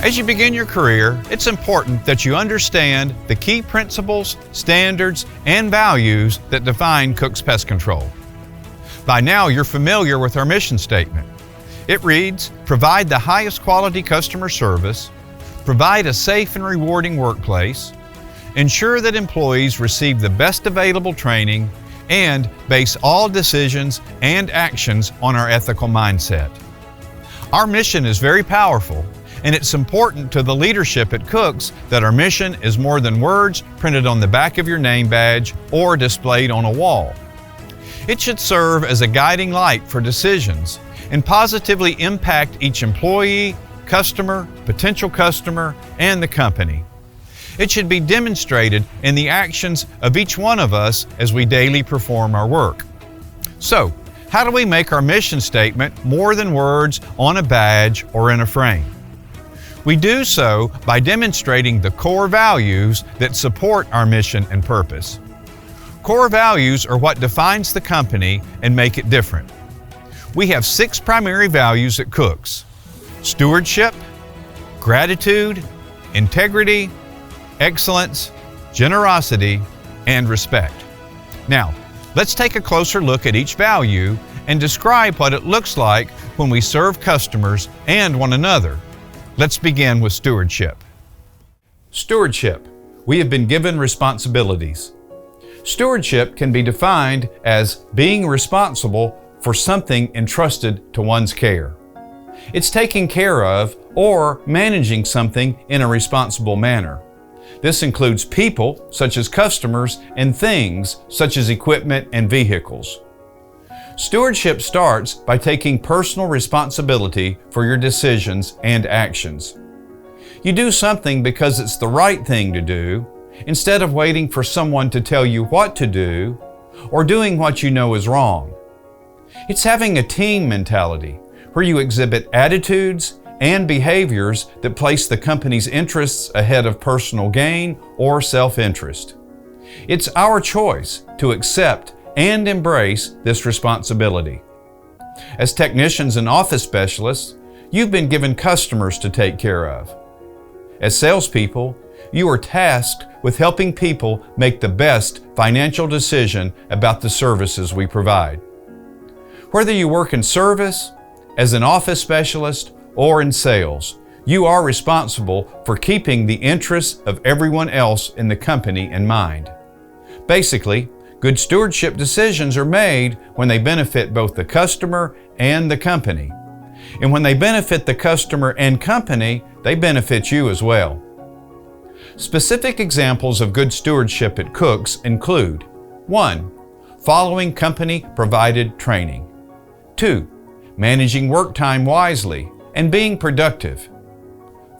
As you begin your career, it's important that you understand the key principles, standards, and values that define Cook's Pest Control. By now, you're familiar with our mission statement. It reads, provide the highest quality customer service, provide a safe and rewarding workplace, ensure that employees receive the best available training, and base all decisions and actions on our ethical mindset. Our mission is very powerful, and it's important to the leadership at Cook's that our mission is more than words printed on the back of your name badge or displayed on a wall. It should serve as a guiding light for decisions and positively impact each employee, customer, potential customer, and the company. It should be demonstrated in the actions of each one of us as we daily perform our work. So, how do we make our mission statement more than words on a badge or in a frame? We do so by demonstrating the core values that support our mission and purpose. Core values are what defines the company and make it different. We have 6 primary values at Cook's: stewardship, gratitude, integrity, excellence, generosity, and respect. Now, let's take a closer look at each value and describe what it looks like when we serve customers and one another. Let's begin with stewardship. Stewardship. We have been given responsibilities. Stewardship can be defined as being responsible for something entrusted to one's care. It's taking care of or managing something in a responsible manner. This includes people, such as customers, and things, such as equipment and vehicles. Stewardship starts by taking personal responsibility for your decisions and actions. You do something because it's the right thing to do, instead of waiting for someone to tell you what to do, or doing what you know is wrong. It's having a team mentality, where you exhibit attitudes and behaviors that place the company's interests ahead of personal gain or self-interest. It's our choice to accept and embrace this responsibility. As technicians and office specialists, you've been given customers to take care of. As salespeople, you are tasked with helping people make the best financial decision about the services we provide. Whether you work in service, as an office specialist, or in sales, you are responsible for keeping the interests of everyone else in the company in mind. Basically, good stewardship decisions are made when they benefit both the customer and the company. And when they benefit the customer and company, they benefit you as well. Specific examples of good stewardship at Cook's include: 1. Following company-provided training. 2. Managing work time wisely and being productive.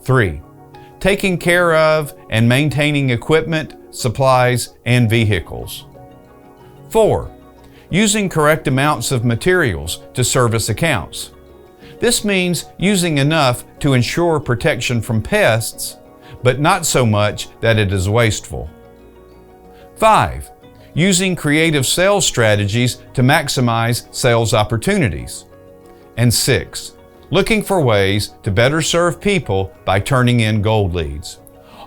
3. Taking care of and maintaining equipment, supplies, and vehicles. 4. Using correct amounts of materials to service accounts. This means using enough to ensure protection from pests, but not so much that it is wasteful. 5. Using creative sales strategies to maximize sales opportunities. And 6. Looking for ways to better serve people by turning in gold leads.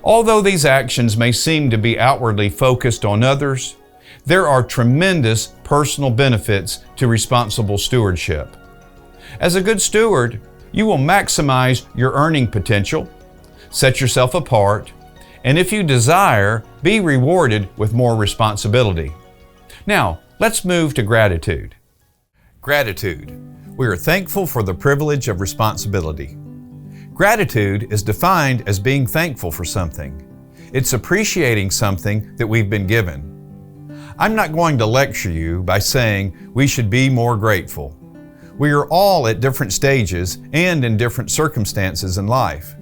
Although these actions may seem to be outwardly focused on others, there are tremendous personal benefits to responsible stewardship. As a good steward, you will maximize your earning potential, set yourself apart, and if you desire, be rewarded with more responsibility. Now, let's move to gratitude. Gratitude. We are thankful for the privilege of responsibility. Gratitude is defined as being thankful for something. It's appreciating something that we've been given. I'm not going to lecture you by saying we should be more grateful. We are all at different stages and in different circumstances in life.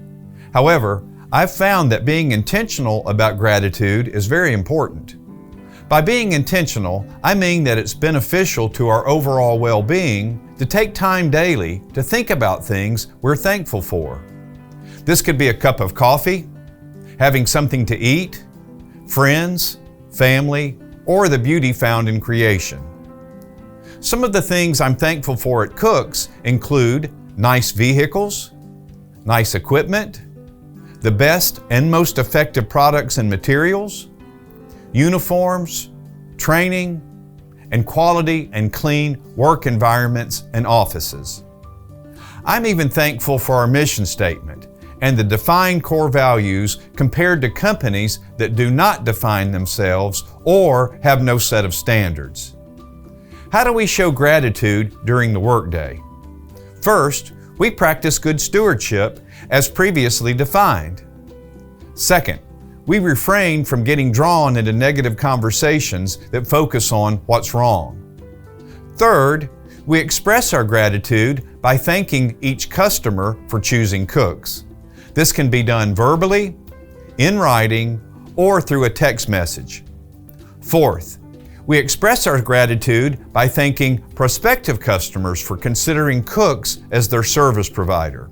However, I've found that being intentional about gratitude is very important. By being intentional, I mean that it's beneficial to our overall well-being to take time daily to think about things we're thankful for. This could be a cup of coffee, having something to eat, friends, family, or the beauty found in creation. Some of the things I'm thankful for at Cook's include nice vehicles, nice equipment, the best and most effective products and materials, uniforms, training, and quality and clean work environments and offices. I'm even thankful for our mission statement and the defined core values compared to companies that do not define themselves or have no set of standards. How do we show gratitude during the workday? First, we practice good stewardship as previously defined. Second, we refrain from getting drawn into negative conversations that focus on what's wrong. Third, we express our gratitude by thanking each customer for choosing cooks. This can be done verbally, in writing, or through a text message. Fourth, we express our gratitude by thanking prospective customers for considering cooks as their service provider.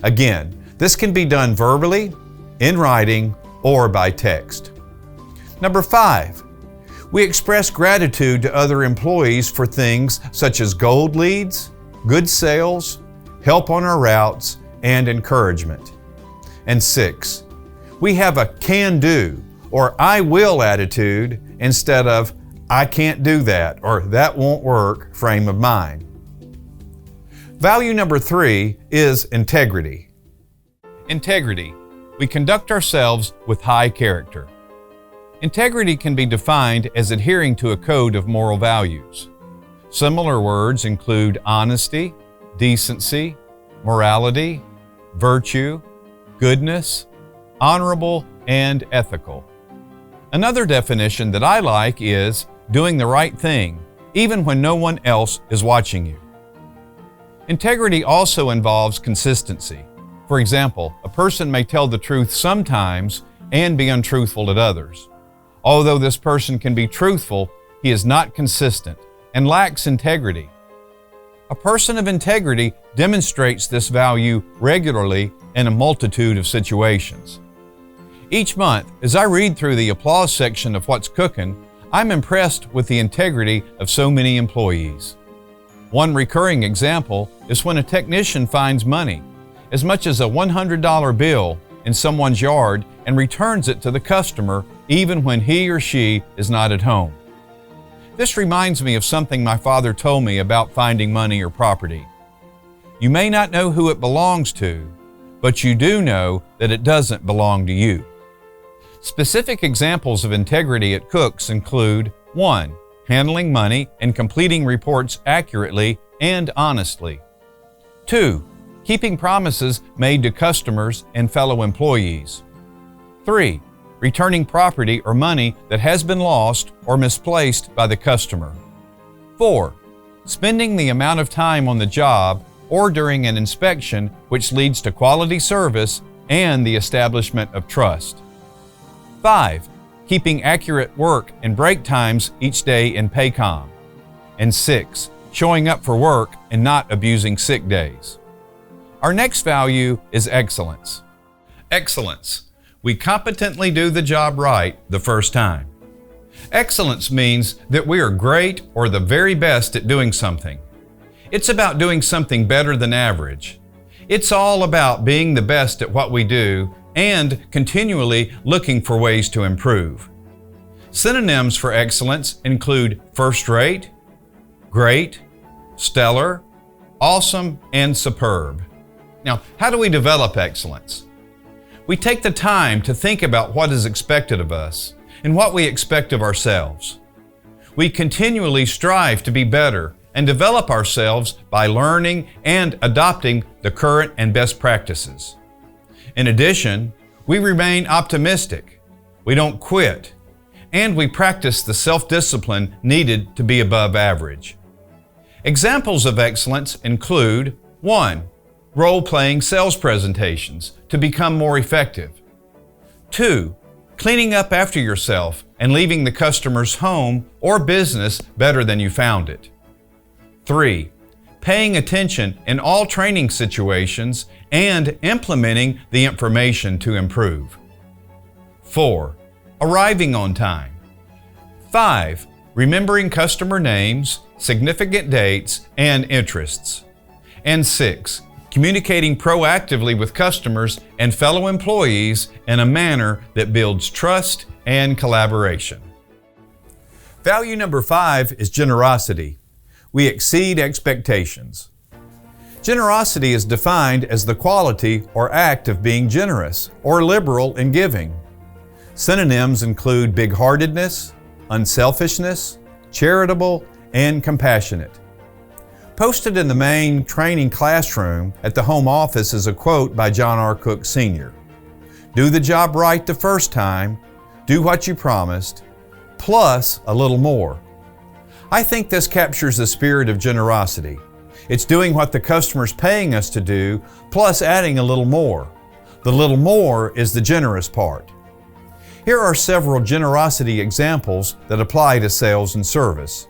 Again, this can be done verbally, in writing, or by text. Number 5, we express gratitude to other employees for things such as gold leads, good sales, help on our routes, and encouragement. And 6, we have a can-do or I will attitude instead of I can't do that or that won't work frame of mind. Value number 3 is integrity. Integrity. We conduct ourselves with high character. Integrity can be defined as adhering to a code of moral values. Similar words include honesty, decency, morality, virtue, goodness, honorable, and ethical. Another definition that I like is doing the right thing, even when no one else is watching you. Integrity also involves consistency. For example, a person may tell the truth sometimes and be untruthful at others. Although this person can be truthful, he is not consistent and lacks integrity. A person of integrity demonstrates this value regularly in a multitude of situations. Each month, as I read through the applause section of What's Cookin', I'm impressed with the integrity of so many employees. One recurring example is when a technician finds money, as much as a $100 bill, in someone's yard and returns it to the customer even when he or she is not at home. This reminds me of something my father told me about finding money or property. You may not know who it belongs to, but you do know that it doesn't belong to you. Specific examples of integrity at Cook's include 1. Handling money and completing reports accurately and honestly. 2. Keeping promises made to customers and fellow employees. 3. Returning property or money that has been lost or misplaced by the customer. 4. Spending the amount of time on the job or during an inspection which leads to quality service and the establishment of trust. 5. Keeping accurate work and break times each day in Paycom. And 6. Showing up for work and not abusing sick days. Our next value is excellence. Excellence. We competently do the job right the first time. Excellence means that we are great or the very best at doing something. It's about doing something better than average. It's all about being the best at what we do and continually looking for ways to improve. Synonyms for excellence include first-rate, great, stellar, awesome, and superb. Now, how do we develop excellence? We take the time to think about what is expected of us and what we expect of ourselves. We continually strive to be better and develop ourselves by learning and adopting the current and best practices. In addition, we remain optimistic, we don't quit, and we practice the self-discipline needed to be above average. Examples of excellence include 1. Role-playing sales presentations to become more effective. 2. Cleaning up after yourself and leaving the customer's home or business better than you found it. 3. Paying attention in all training situations and implementing the information to improve. 4. Arriving on time. 5. Remembering customer names, significant dates, and interests. And 6. communicating proactively with customers and fellow employees in a manner that builds trust and collaboration. Value number 5 is generosity. We exceed expectations. Generosity is defined as the quality or act of being generous or liberal in giving. Synonyms include big-heartedness, unselfishness, charitable, and compassionate. Posted in the main training classroom at the home office is a quote by John R. Cook Sr. "Do the job right the first time, do what you promised, plus a little more." I think this captures the spirit of generosity. It's doing what the customer's paying us to do, plus adding a little more. The little more is the generous part. Here are several generosity examples that apply to sales and service.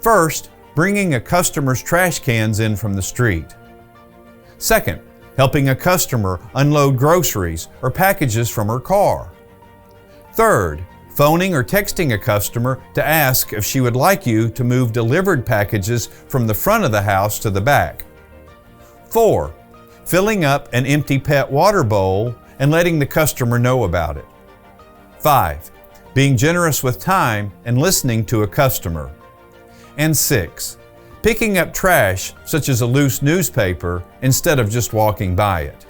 First, bringing a customer's trash cans in from the street. Second, helping a customer unload groceries or packages from her car. Third, phoning or texting a customer to ask if she would like you to move delivered packages from the front of the house to the back. 4, filling up an empty PET water bowl and letting the customer know about it. 5, being generous with time and listening to a customer. And 6, picking up trash such as a loose newspaper instead of just walking by it.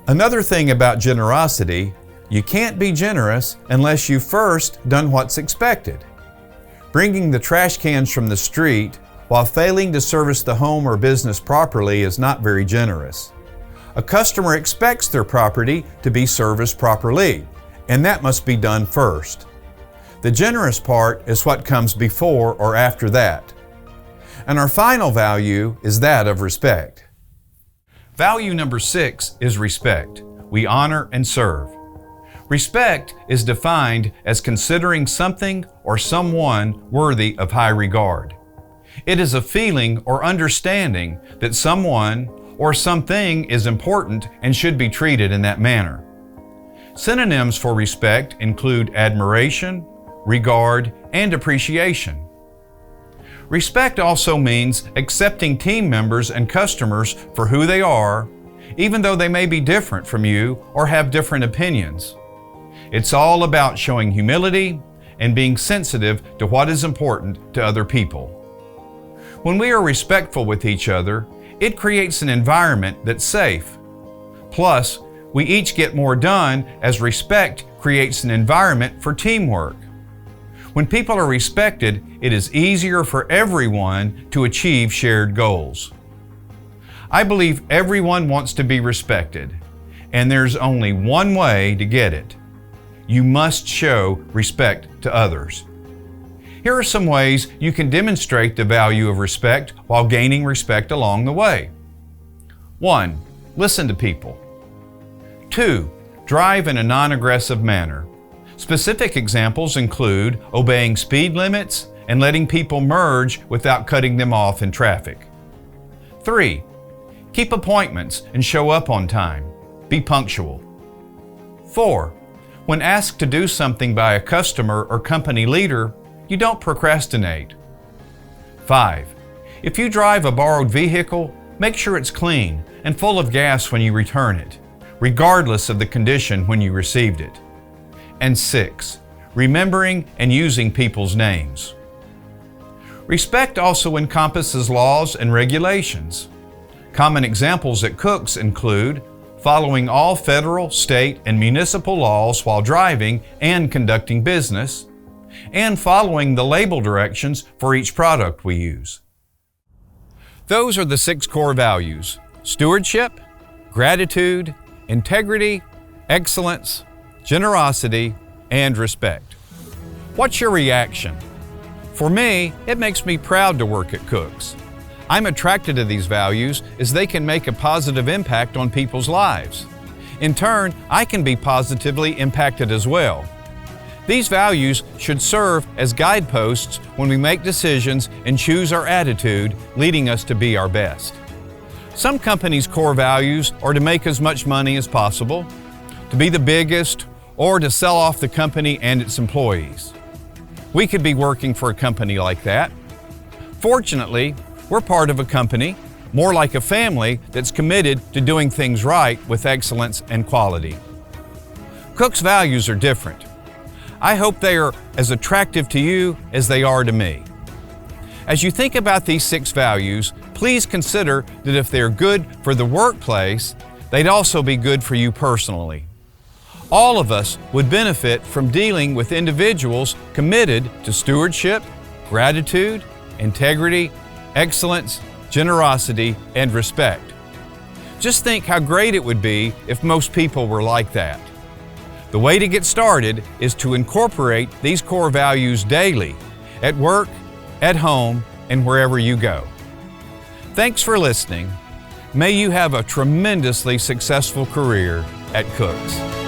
Another thing about generosity, you can't be generous unless you've first done what's expected. Bringing the trash cans from the street while failing to service the home or business properly is not very generous. A customer expects their property to be serviced properly, and that must be done first. The generous part is what comes before or after that. And our final value is that of respect. Value number 6 is respect. We honor and serve. Respect is defined as considering something or someone worthy of high regard. It is a feeling or understanding that someone or something is important and should be treated in that manner. Synonyms for respect include admiration, regard, and appreciation. Respect also means accepting team members and customers for who they are, even though they may be different from you or have different opinions. It's all about showing humility and being sensitive to what is important to other people. When we are respectful with each other, it creates an environment that's safe. Plus, we each get more done as respect creates an environment for teamwork. When people are respected, it is easier for everyone to achieve shared goals. I believe everyone wants to be respected, and there's only one way to get it. You must show respect to others. Here are some ways you can demonstrate the value of respect while gaining respect along the way. 1. Listen to people. 2. Drive in a non-aggressive manner. Specific examples include obeying speed limits and letting people merge without cutting them off in traffic. 3. Keep appointments and show up on time. Be punctual. 4. When asked to do something by a customer or company leader, you don't procrastinate. 5. If you drive a borrowed vehicle, make sure it's clean and full of gas when you return it, regardless of the condition when you received it. And 6. Remembering and using people's names. Respect also encompasses laws and regulations. Common examples at Cook's include following all federal, state, and municipal laws while driving and conducting business, and following the label directions for each product we use. Those are the 6 core values: stewardship, gratitude, integrity, excellence, generosity, and respect. What's your reaction? For me, it makes me proud to work at Cook's. I'm attracted to these values as they can make a positive impact on people's lives. In turn, I can be positively impacted as well. These values should serve as guideposts when we make decisions and choose our attitude, leading us to be our best. Some companies' core values are to make as much money as possible, to be the biggest, or to sell off the company and its employees. We could be working for a company like that. Fortunately, we're part of a company more like a family that's committed to doing things right with excellence and quality. Cook's values are different. I hope they are as attractive to you as they are to me. As you think about these 6 values, please consider that if they're good for the workplace, they'd also be good for you personally. All of us would benefit from dealing with individuals committed to stewardship, gratitude, integrity, excellence, generosity, and respect. Just think how great it would be if most people were like that. The way to get started is to incorporate these core values daily, at work, at home, and wherever you go. Thanks for listening. May you have a tremendously successful career at Cook's.